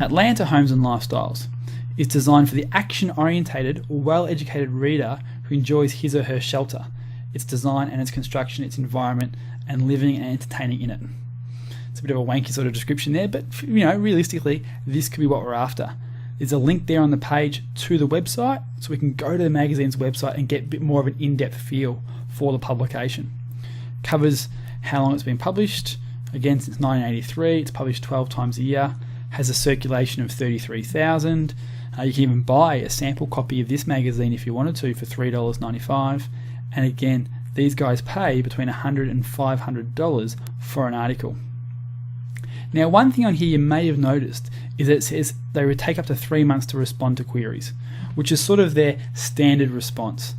Atlanta Homes and Lifestyles is designed for the action-orientated, well-educated reader who enjoys his or her shelter, its design and its construction, its environment, and living and entertaining in it. It's a bit of a wanky sort of description there, but realistically, this could be what we're after. There's a link there on the page to the website, so we can go to the magazine's website and get a bit more of an in-depth feel for the publication. Covers how long it's been published. Again, since 1983, it's published 12 times a year. Has a circulation of 33,000. You can even buy a sample copy of this magazine if you wanted to for $3.95. And again, these guys pay between $100 and $500 for an article. Now, one thing on here you may have noticed is that it says they would take up to 3 months to respond to queries, which is sort of their standard response.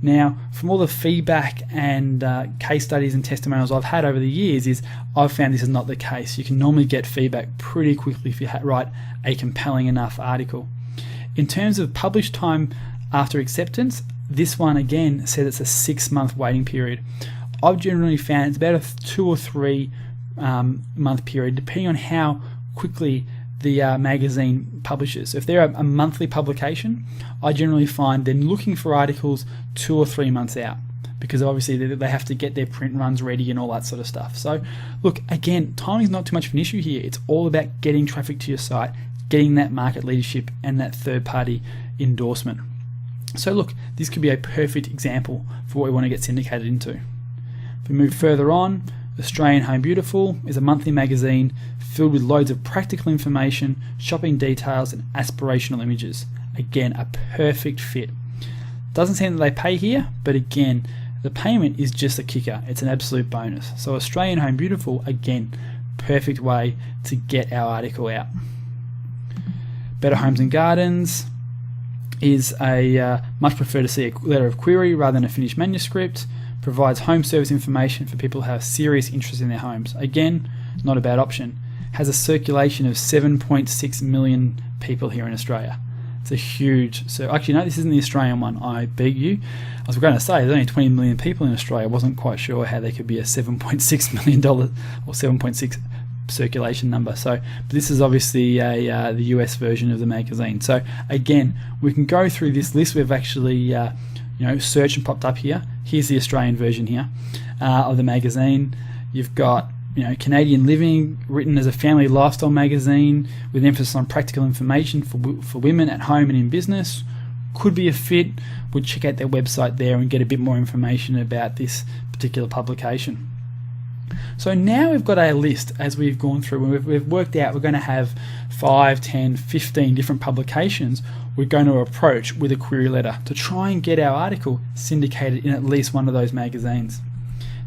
Now, from all the feedback and case studies and testimonials I've had over the years, I've found this is not the case. You can normally get feedback pretty quickly if you write a compelling enough article. In terms of publish time after acceptance, this one again says it's a 6-month waiting period. I've generally found it's about a 2 or 3 month period, depending on how quickly the magazine publishes. So if they're a monthly publication, I generally find they're looking for articles 2 or 3 months out, because obviously they have to get their print runs ready and all that sort of stuff. So look, again, timing is not too much of an issue here. It's all about getting traffic to your site, getting that market leadership and that third-party endorsement. So look, this could be a perfect example for what we want to get syndicated into. If we move further on, Australian Home Beautiful is a monthly magazine filled with loads of practical information, shopping details, and aspirational images. Again, a perfect fit. Doesn't seem that they pay here, but again, the payment is just a kicker. It's an absolute bonus. So Australian Home Beautiful, again, perfect way to get our article out. Better Homes and Gardens is much prefer to see a letter of query rather than a finished manuscript. Provides home service information for people who have serious interest in their homes. Again, not a bad option. Has a circulation of 7.6 million people here in Australia. It's a huge, so actually no, this isn't the Australian one, I beg you. I was going to say there's only 20 million people in Australia. I wasn't quite sure how they could be a $7.6 million or 7.6 circulation number. So, but this is obviously the US version of the magazine. So again, we can go through this list. We've actually searched and popped up here. Here's the Australian version here of the magazine. You've got Canadian Living, written as a family lifestyle magazine with emphasis on practical information for women at home and in business. Could be a fit. We'll check out their website there and get a bit more information about this particular publication. So now we've got a list as we've gone through, and we've worked out we're going to have 5, 10, 15 different publications we're going to approach with a query letter to try and get our article syndicated in at least one of those magazines.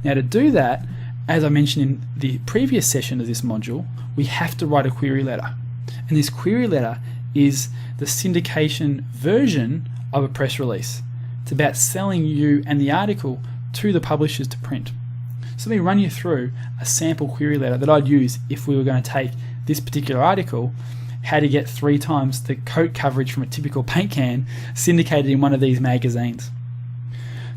Now to do that, as I mentioned in the previous session of this module, we have to write a query letter. And this query letter is the syndication version of a press release. It's about selling you and the article to the publishers to print. So let me run you through a sample query letter that I'd use if we were going to take this particular article, how to get 3 times the coat coverage from a typical paint can syndicated in one of these magazines.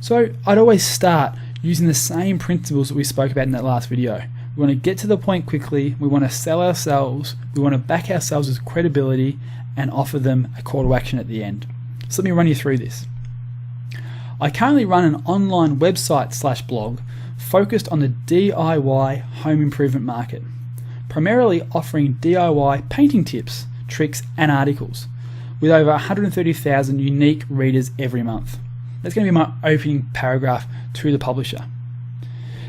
So I'd always start using the same principles that we spoke about in that last video. We want to get to the point quickly, we want to sell ourselves, we want to back ourselves with credibility and offer them a call to action at the end. So let me run you through this. I currently run an online website/blog focused on the DIY home improvement market, primarily offering DIY painting tips, tricks and articles with over 130,000 unique readers every month. That's going to be my opening paragraph to the publisher.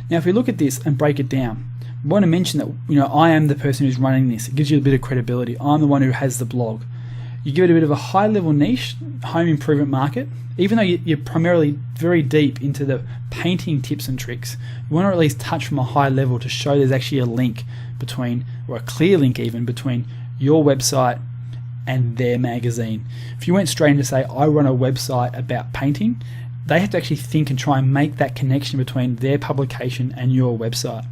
Now if we look at this and break it down, I want to mention that I am the person who's running this. It gives you a bit of credibility. I'm the one who has the blog. You give it a bit of a high level niche, home improvement market. Even though you're primarily very deep into the painting tips and tricks, you want to at least touch from a high level to show there's actually a link between, or a clear link even, between your website and their magazine. If you went straight in to say, I run a website about painting, they have to actually think and try and make that connection between their publication and your website.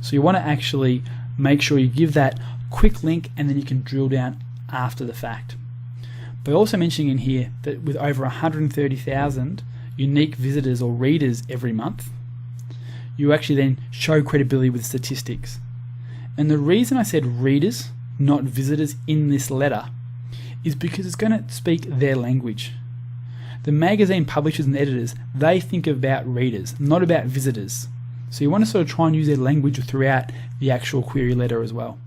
So you want to actually make sure you give that quick link and then you can drill down after the fact. But also mentioning in here that with over 130,000 unique visitors or readers every month, you actually then show credibility with statistics. And the reason I said readers, not visitors, in this letter is because it's going to speak their language. The magazine publishers and editors, they think about readers, not about visitors. So you want to sort of try and use their language throughout the actual query letter as well.